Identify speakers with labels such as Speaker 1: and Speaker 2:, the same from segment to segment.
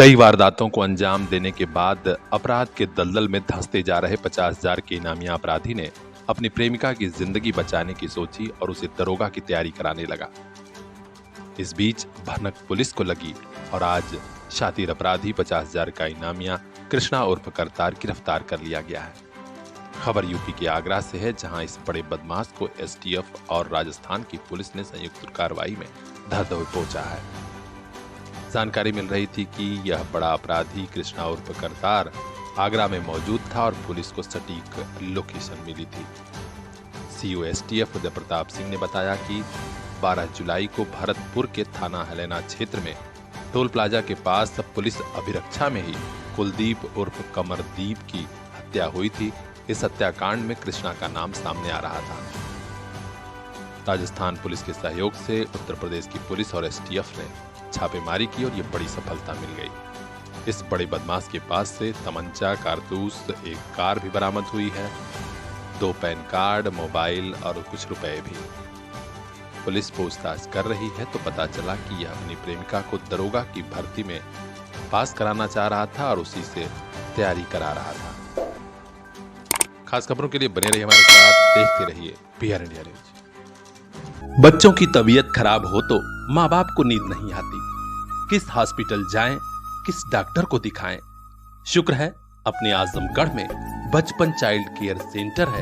Speaker 1: कई वारदातों को अंजाम देने के बाद अपराध के दलदल में धंसते जा रहे 50,000 के इनामिया अपराधी ने अपनी प्रेमिका की जिंदगी बचाने की सोची और उसे दरोगा की तैयारी कराने लगा। इस बीच भनक पुलिस को लगी और आज शातिर अपराधी 50,000 का इनामिया कृष्णा उर्फ करतार गिरफ्तार कर लिया गया है। खबर यूपी के आगरा से है, जहां इस बड़े बदमाश को एसटीएफ और राजस्थान की पुलिस ने संयुक्त कार्रवाई में धरते हुए पहुंचा है। जानकारी मिल रही थी कि यह बड़ा अपराधी कृष्णा उर्फ करतार आगरा में मौजूद था और पुलिस को सटीक लोकेशन मिली थी। सीओ एसटीएफ उदय प्रताप सिंह ने बताया कि 12 जुलाई को भरतपुर के थाना हलेना क्षेत्र में टोल प्लाजा के पास पुलिस अभिरक्षा में ही कुलदीप उर्फ कमरदीप की हत्या हुई थी। इस हत्याकांड में कृष्णा का नाम सामने आ रहा था। राजस्थान पुलिस के सहयोग से उत्तर प्रदेश की पुलिस और एसटीएफ ने छापेमारी की और ये बड़ी सफलता मिल गई। इस बड़े बदमाश के पास से तमंचा, कारतूस, एक कार भी बरामद हुई है, 2 पैन कार्ड, मोबाइल और कुछ रुपए भी। पुलिस पूछताछ कर रही है तो पता चला कि यह अपनी प्रेमिका को दरोगा की भर्ती में पास कराना चाह रहा था और उसी से तैयारी करा रहा था। खास खबरों के लिए बने रहिए हमारे साथ, देखते रहिए पीआर इंडिया न्यूज। बच्चों की तबीयत खराब हो तो माँ बाप को नींद नहीं आती। किस हॉस्पिटल जाएं, किस डॉक्टर को दिखाएं? शुक्र है अपने आजमगढ़ में बचपन चाइल्ड केयर सेंटर है,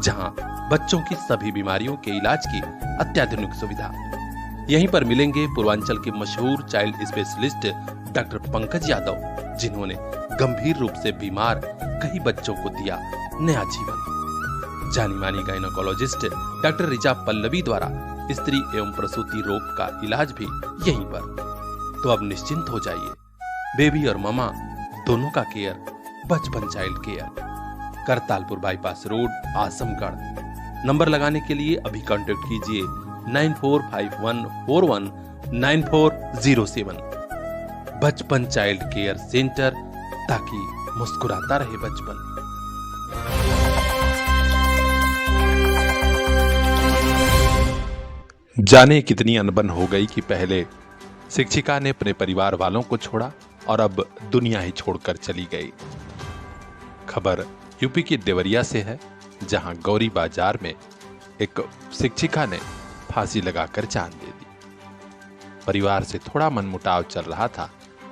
Speaker 1: जहां बच्चों की सभी बीमारियों के इलाज की अत्याधुनिक सुविधा। यहीं पर मिलेंगे पूर्वांचल के मशहूर child specialist doctor Pankaj Yadav, जिन्होंने गंभीर रूप से बीमार कई बच्चों को दिया नया जीवन। जानी मानी गायनोकोलॉजिस्ट डॉक्टर रिचा पल्लवी द्वारा स्त्री एवं प्रसूति रोग का इलाज भी यहीं पर। तो अब निश्चिंत हो जाइए, बेबी और ममा दोनों का केयर बचपन child care, Kartalpur bypass road, Azamgarh. Number लगाने के लिए अभी कांटेक्ट कीजिए 9451419407। बचपन चाइल्ड केयर सेंटर, ताकि मुस्कुराता रहे बचपन। जाने कितनी अनबन हो गई कि पहले शिक्षिका ने अपने परिवार वालों को छोड़ा और अब दुनिया ही छोड़कर चली गई। खबर यूपी के देवरिया से है, जहां गौरी बाजार में एक शिक्षिका ने फांसी लगाकर जान दे दी। परिवार से थोड़ा मनमुटाव चल रहा था,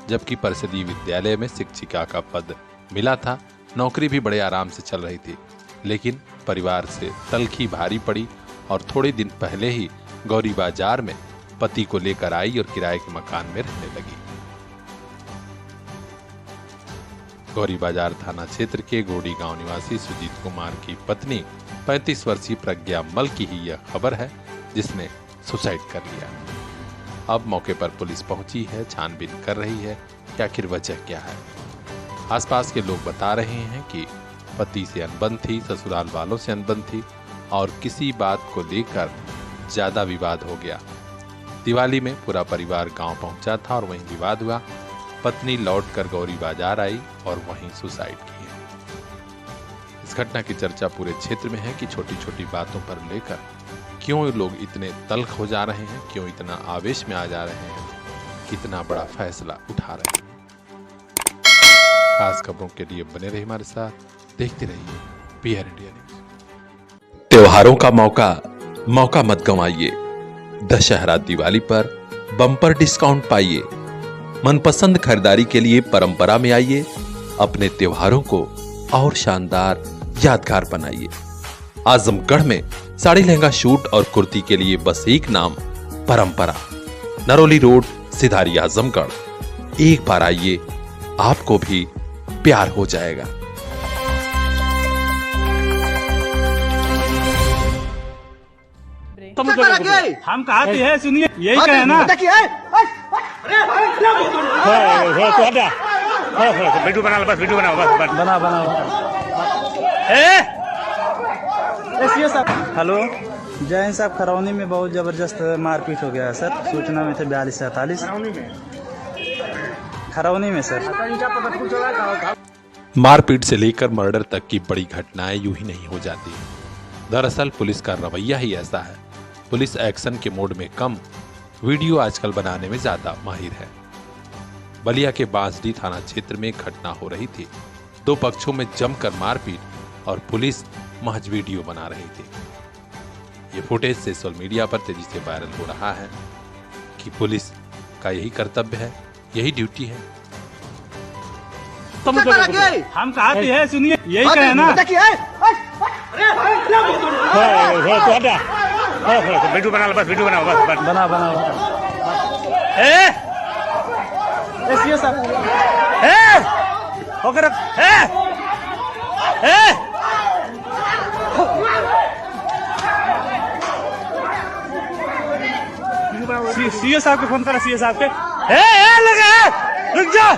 Speaker 1: जबकि परिषदीय विद्यालय में शिक्षिका का पद मिला था। नौकरी भी बड़े आराम से चल रही थी, लेकिन परिवार से तलखी भारी पड़ी और थोड़े दिन पहले ही गौरी बाजार में पति को लेकर आई और किराए के मकान में रहने लगी। गौरी बाजार थाना क्षेत्र के गोड़ी गांव निवासी सुजीत कुमार की पत्नी 35 वर्षीय प्रज्ञा मल की ही यह खबर है, जिसने सुसाइड कर लिया। अब मौके पर पुलिस पहुंची है, छानबीन कर रही है कि आखिर वजह क्या है। आसपास के लोग बता रहे हैं कि पति से अनबन थी, ससुराल वालों से अनबन थी और किसी बात को लेकर ज्यादा विवाद हो गया। दिवाली में पूरा परिवार गांव पहुंचा था और वहीं विवाद हुआ। पत्नी लौटकर गौरी बाजार आई और वहीं सुसाइड की है। इस घटना की चर्चा पूरे क्षेत्र में है कि छोटी छोटी बातों पर लेकर क्यों लोग इतने तल्ख हो जा रहे हैं, क्यों इतना आवेश में आ जा रहे हैं, कितना बड़ा फैसला उठा रहे हैं। खास खबरों के लिए बने रहिए हमारे साथ, देखते रहिए पीआर इंडिया न्यूज। त्योहारों का मौका मत गंवाइए। दशहरा दिवाली पर बम्पर डिस्काउंट पाइए। मनपसंद खरीदारी के लिए परंपरा में आइए। अपने त्योहारों को और शानदार यादगार बनाइए। आजमगढ़ में साड़ी, लहंगा, सूट और कुर्ती के लिए बस एक नाम, परंपरा। नरोली रोड, सिधारी, आजमगढ़। एक बार आइए, आपको भी प्यार हो जाएगा।
Speaker 2: हम कहते हैं, सुनिए, यही कहे ना। वीडियो बना बस, वीडियो बना बस, बना।
Speaker 3: हेलो, जैन साहब, खरौनी में बहुत जबरदस्त मारपीट हो गया है सर। सूचना में थे 42 से 48 खरौनी में सर।
Speaker 1: मारपीट से लेकर मर्डर तक की बड़ी घटनाएं यूं ही नहीं हो जाती। दरअसल पुलिस का रवैया ही ऐसा है। पुलिस एक्शन के मोड में कम, वीडियो आजकल बनाने में ज्यादा माहिर है। बलिया के बांसडी थाना क्षेत्र में एक घटना हो रही थी। दो पक्षों में जमकर मारपीट और पुलिस महज वीडियो बना रही थी। ये फुटेज सोशल मीडिया पर तेजी से वायरल हो रहा है कि पुलिस का यही कर्तव्य है, यही ड्यूटी है।
Speaker 2: हम कहा है, सुनिए, यही कहे ना। वीडियो बना बस, वीडियो बना बस,
Speaker 3: बना
Speaker 2: होकर सीए साहब के फोन करा, सीए साहब के लगा रुक जा।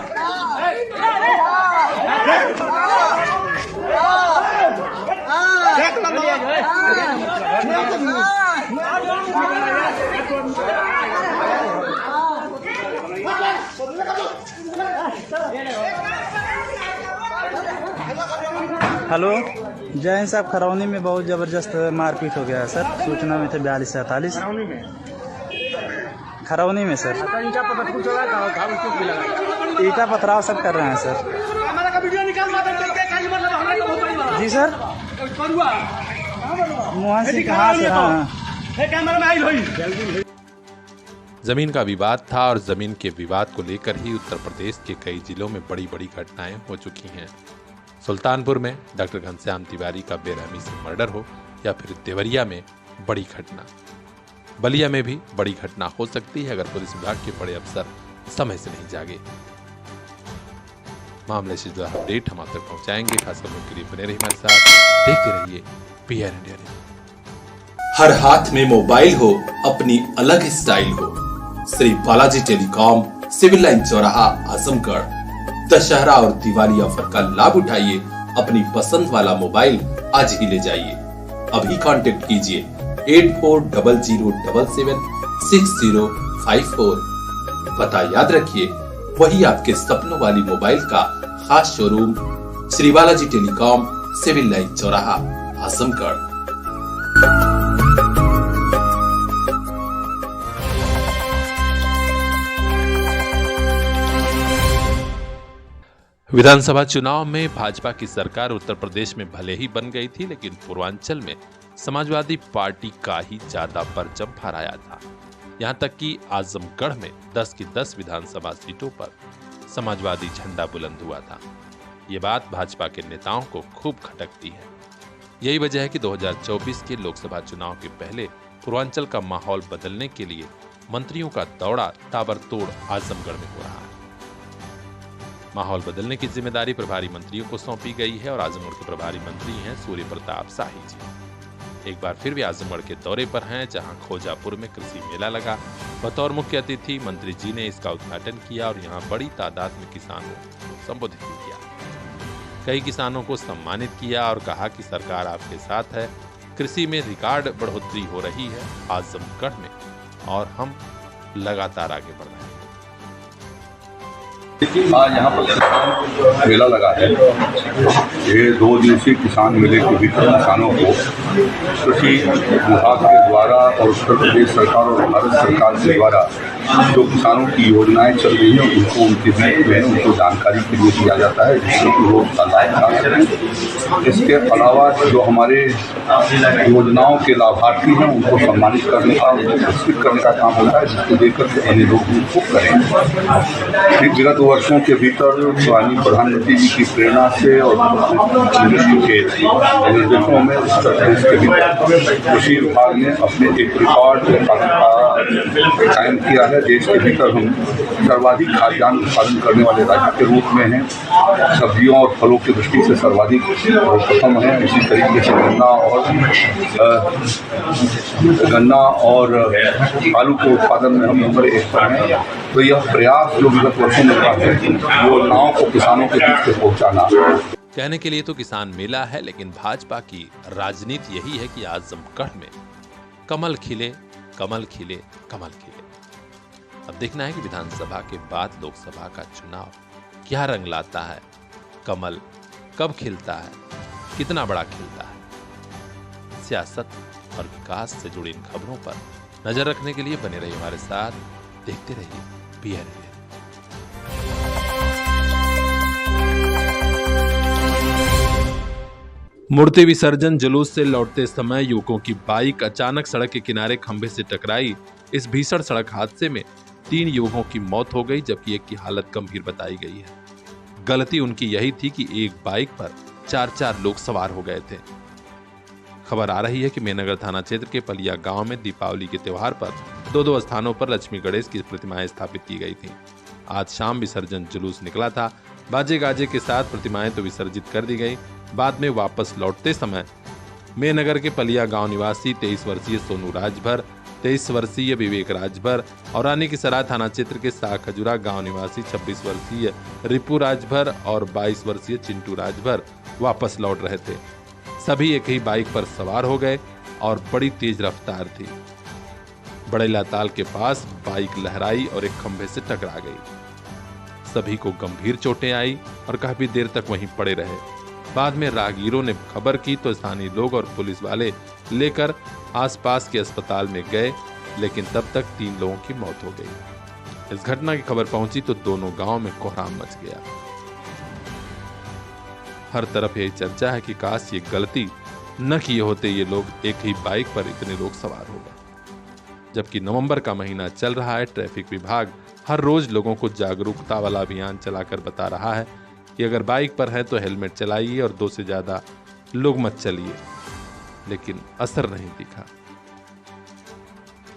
Speaker 3: हेलो, जैन साहब खरौनी में बहुत जबरदस्त मारपीट हो गया है सर। सूचना में थे 42 से 48 खरौनी में सर। ईटा पथराव सब कर रहे हैं सर। जी सर, मोहन सिंह कहाँ से? हाँ,
Speaker 1: जमीन का विवाद था और जमीन के विवाद को लेकर ही उत्तर प्रदेश के कई जिलों में बड़ी बड़ी घटनाएं हो चुकी हैं। सुल्तानपुर में डॉक्टर घनश्याम तिवारी का बेरहमी से मर्डर हो या फिर देवरिया में बड़ी घटना, बलिया में भी बड़ी घटना हो सकती है अगर पुलिस विभाग के बड़े अफसर समय से नहीं जागे। मामले से जुड़ा अपडेट हम आप तक पहुंचाएंगे। खास खबरों के लिए बने रहिए हमारे साथ, देखते रहिए पीआर इंडिया न्यूज़।
Speaker 4: हर हाथ में मोबाइल हो, अपनी अलग स्टाइल हो, Shri Balaji telecom, civil line चौराहा, आजमगढ़। दशहरा और दिवाली ऑफर का लाभ उठाइए। अपनी पसंद वाला मोबाइल आज ही ले जाइए। अभी कांटेक्ट कीजिए 8400776054। पता याद रखिए, वही आपके सपनों वाली मोबाइल का खास showroom, Shri Balaji telecom, civil line चौराहा, आजमगढ़।
Speaker 1: विधानसभा चुनाव में भाजपा की सरकार उत्तर प्रदेश में भले ही बन गई थी, लेकिन पूर्वांचल में समाजवादी पार्टी का ही ज्यादा परचम फहराया था। यहां तक कि आजमगढ़ में 10 की 10 विधानसभा सीटों पर समाजवादी झंडा बुलंद हुआ था। ये बात भाजपा के नेताओं को खूब खटकती है। यही वजह है कि 2024 के लोकसभा चुनाव के पहले पूर्वांचल का माहौल बदलने के लिए मंत्रियों का दौड़ा ताबड़तोड़ आजमगढ़ में हो रहा है। माहौल बदलने की जिम्मेदारी प्रभारी मंत्रियों को सौंपी गई है और आजमगढ़ के प्रभारी मंत्री हैं सूर्य प्रताप शाही जी। एक बार फिर भी आजमगढ़ के दौरे पर हैं, जहां खोजापुर में कृषि मेला लगा। बतौर मुख्य अतिथि मंत्री जी ने इसका उद्घाटन किया और यहां बड़ी तादाद में किसानों को संबोधित किया। कई किसानों को सम्मानित किया और कहा कि सरकार आपके साथ है। कृषि में रिकॉर्ड बढ़ोतरी हो रही है आजमगढ़ में और हम लगातार आगे बढ़ रहे हैं।
Speaker 5: आज यहाँ पर मेला लगा है। ये 2 दिवसीय किसान मेले के भीतर किसानों को कृषि विभाग के द्वारा और उत्तर प्रदेश सरकार और भारत सरकार के द्वारा जो किसानों की योजनाएं चल रही हैं उनको उनके बीच में उनको जानकारी के लिए दिया जाता है, जिससे कि वो उसका लाभ उठा सकें। इसके अलावा जो हमारे योजनाओं के लाभार्थी हैं उनको सम्मानित करने का, उनको पुरस्कृत करने का काम होता है, जिसको देखकर के अन्य लोग उनको करें। विगत वर्षों के भीतर माननीय प्रधानमंत्री जी की प्रेरणा से और मिनिस्ट्री के निर्देशों में उत्तर प्रदेश के भीतर कृषि विभाग ने अपने एक रिकॉर्ड कायम किया है। देश के भीतर हम सर्वाधिक खाद्यान्न उत्पादन करने वाले राज्य के रूप में हैं। सब्जियों और फलों की दृष्टि से सर्वाधिक प्रथम है। इसी तरीके से गन्ना और आलू के उत्पादन में हम नंबर 1 पर हैं। तो यह प्रयास जो विगत वर्षों में रहा है योजनाओं को किसानों के बीच तक पहुँचाना।
Speaker 1: कहने के लिए तो किसान मेला है, लेकिन भाजपा की राजनीति यही है कि आजमगढ़ में कमल खिले, कमल खिले, कमल खिले। अब देखना है कि विधानसभा के बाद लोकसभा का चुनाव क्या रंग लाता है, कमल कब खिलता है, कितना बड़ा खिलता है। सियासत और विकास से जुड़ी इन खबरों पर नजर रखने के लिए बने रहिए हमारे साथ, देखते रहिए पीआर इंडिया। मूर्ति विसर्जन जुलूस से लौटते समय युवकों की बाइक अचानक सड़क के किनारे खंभे से टकराई। इस भीषण सड़क हादसे में 3 युवकों की मौत हो गई, जबकि एक की हालत गंभीर बताई गई है। गलती उनकी यही थी कि एक बाइक पर 4 लोग सवार हो गए थे। खबर आ रही है कि मेहनगर थाना क्षेत्र के पलिया गांव में दीपावली के त्योहार पर 2 स्थानों पर लक्ष्मी गणेश की प्रतिमाएं स्थापित की गई थी। आज शाम विसर्जन जुलूस निकला था। बाजे गाजे के साथ प्रतिमाएं तो विसर्जित कर दी गई। बाद में वापस लौटते समय मेहनगर के पलिया गांव निवासी 23 वर्षीय सोनू राजभर, 23 वर्षीय विवेक राजभर और रानी की सराय थाना क्षेत्र के साखजुरा गांव निवासी 26 वर्षीय रिपू राजभर और 22 वर्षीय चिंटू राजभर वापस लौट रहे थे। सभी एक ही बाइक पर सवार हो गए और बड़ी तेज रफ्तार थी। बड़ेला ताल के पास बाइक लहराई और एक खंभे से टकरा गई। सभी को गंभीर चोटें आई और काफी देर तक वहीं पड़े रहे। बाद में राहगीरों ने खबर की तो स्थानीय लोग और पुलिस वाले लेकर आसपास के अस्पताल में गए, लेकिन तब तक 3 लोगों की मौत हो गई। इस घटना की खबर पहुंची तो दोनों गांव में कोहराम मच गया। हर तरफ यही चर्चा है कि काश ये गलती न किए होते ये लोग एक ही बाइक पर इतने लोग सवार हो गए। जबकि नवंबर का महीना चल रहा है, ट्रैफिक विभाग हर रोज लोगों को जागरूकता वाला अभियान चलाकर बता रहा है कि अगर बाइक पर है तो हेलमेट चलाइए और 2 से ज्यादा लोग मत चलिए, लेकिन असर नहीं दिखा।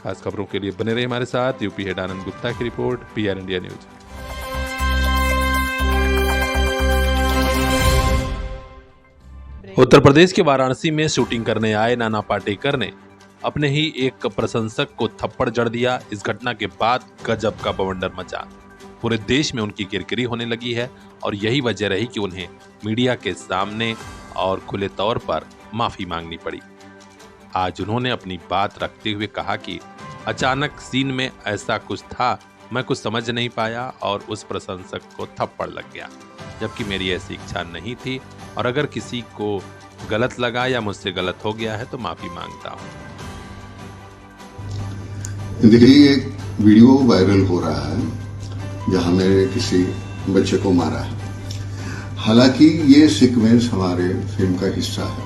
Speaker 1: खास खबरों के लिए बने रहे हमारे साथ। यूपी हेड आनंद गुप्ता की report, PR India news. Uttar Pradesh के वाराणसी में शूटिंग करने आए नाना पाटेकर ने अपने ही एक प्रशंसक को थप्पड़ जड़ दिया। इस घटना के बाद गजब का बवंडर मचा। पूरे देश में उनकी किरकिरी होने लगी है और यही वजह रही कि उन्हें मीडिया के सामने और खुले तौर पर माफी मांगनी पड़ी। आज उन्होंने अपनी बात रखते हुए कहा कि अचानक सीन में ऐसा कुछ था, मैं कुछ समझ नहीं पाया और उस प्रशंसक को थप्पड़ लग गया, जबकि मेरी ऐसी इच्छा नहीं थी और अगर किसी को गलत लगा या मुझसे गलत हो गया है तो माफी मांगता हूँ।
Speaker 6: देखिए, एक वीडियो वायरल हो रहा है जहां मैंने किसी बच्चे को मारा है। हालांकि ये सीक्वेंस हमारे फिल्म का हिस्सा है।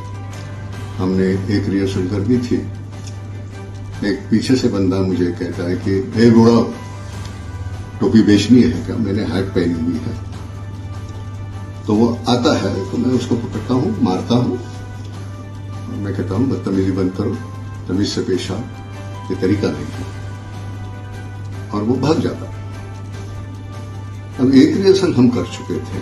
Speaker 6: हमने एक रिहर्सल कर दी थी। एक पीछे से बंदा मुझे कहता है कि ए बूढ़ा, टोपी बेचनी है क्या? मैंने हैट पहनी हुई है। तो वो आता है तो मैं उसको पकड़ता हूँ, मारता हूँ और मैं कहता हूँ बदतमीजी बंद करो, तमीज से पेश आओ, ये तरीका नहीं है, और वो भाग जाता। अब एक रिहर्सल हम कर चुके थे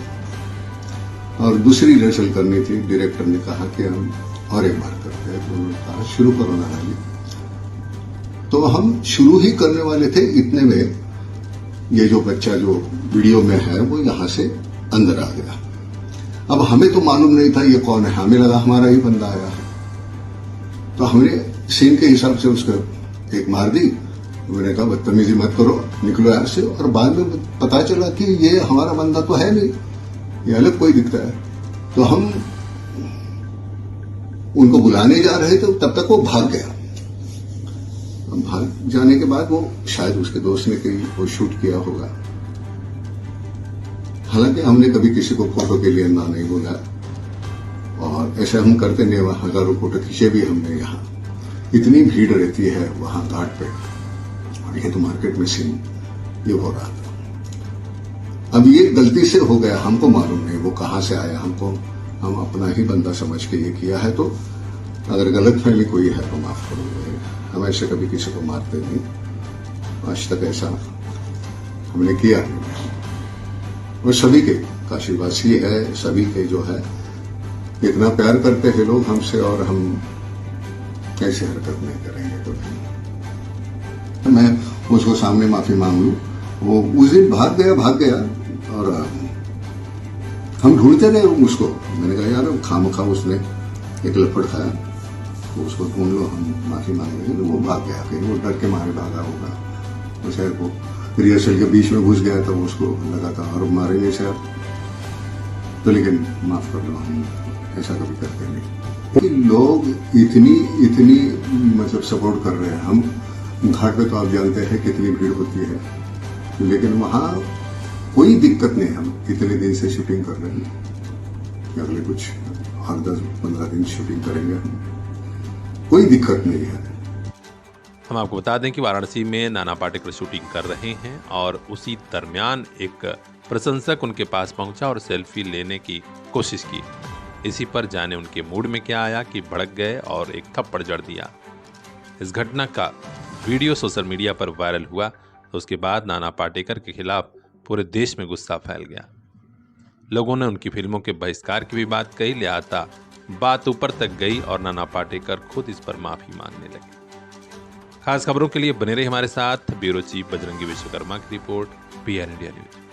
Speaker 6: और दूसरी रिहर्सल करनी थी। डायरेक्टर ने कहा कि हम और एक बार करते हैं, तो उन्होंने कहा शुरू करो नाराजी। तो हम शुरू ही करने वाले थे, इतने में ये जो बच्चा जो वीडियो में है वो यहां से अंदर आ गया। अब हमें तो मालूम नहीं था ये कौन है, हमें लगा हमारा ही बंदा आया है, तो हमने सीन के हिसाब से उसको एक मार दी। मैंने कहा बदतमीजी मत करो, निकलो यहाँ से। और बाद में पता चला कि ये हमारा बंदा तो है नहीं, ये अलग कोई दिखता है। तो हम उनको बुलाने जा रहे थे, तब तक वो भाग गया। भाग जाने के बाद वो शायद उसके दोस्त ने कहीं वो शूट किया होगा। हालांकि हमने कभी किसी को फोटो के लिए ना नहीं बोला और ऐसा हम करते नहीं। 1000 फोटो खींचे भी हमने। यहाँ इतनी भीड़ रहती है वहां घाट पे, और ये तो मार्केट में सीन ये हो रहा था। अब ये गलती से हो गया, हमको मालूम नहीं वो कहां से आया। हम अपना ही बंदा समझ के ये किया है। तो अगर गलत फहमी कोई है तो माफ करो। हम ऐसे कभी किसी को मारते नहीं, आज तक ऐसा हमने किया नहीं। और सभी के काशीवासी है, सभी के जो है इतना प्यार करते हैं लोग हमसे, और हम ऐसे हरकत नहीं करेंगे। तो मैं उसको सामने माफी मांग लूं। वो उस दिन भाग गया और हम ढूंढते रहे उसको। मैंने कहा यार खामखा उसने एक लपड़ खाया, तो उसको ढूंढ लो, हम माफी मांग लेंगे। तो वो भाग गया, कहीं वो डर के मारे भागा होगा। तो शायद वो रिहर्सल के बीच में घुस गया तो उसको लगा था और मारेंगे शायद। तो लेकिन माफ कर लो, हम ऐसा कभी करते नहीं। लोग इतनी मतलब सपोर्ट कर रहे हैं। हम घाट पे तो आप जानते हैं कितनी भीड़ होती है, लेकिन वहां कोई दिक्कत नहीं। हम इतने दिन से शूटिंग कर रहे हैं, अगले कुछ हर 10-15 दिन शूटिंग करेंगे हम, कोई दिक्कत नहीं है।
Speaker 1: हम आपको बता दें कि वाराणसी में नाना पाटेकर शूटिंग कर रहे हैं और उसी दरमियान एक प्रशंसक उनके पास पहुंचा और सेल्फी लेने की कोशिश की। इसी पर जाने उनके मूड में क्या आया कि भड़क गए और एक थप्पड़ जड़ दिया। इस घटना का वीडियो सोशल मीडिया पर वायरल हुआ तो उसके बाद नाना पाटेकर के खिलाफ पूरे देश में गुस्सा फैल गया। लोगों ने उनकी फिल्मों के बहिष्कार की भी बात कही, लिहाजा बात ऊपर तक गई और नाना पाटेकर खुद इस पर माफी मांगने लगे। खास खबरों के लिए बने रहे हमारे साथ। ब्यूरो चीफ बजरंगी विश्वकर्मा की रिपोर्ट, PN इंडिया न्यूज।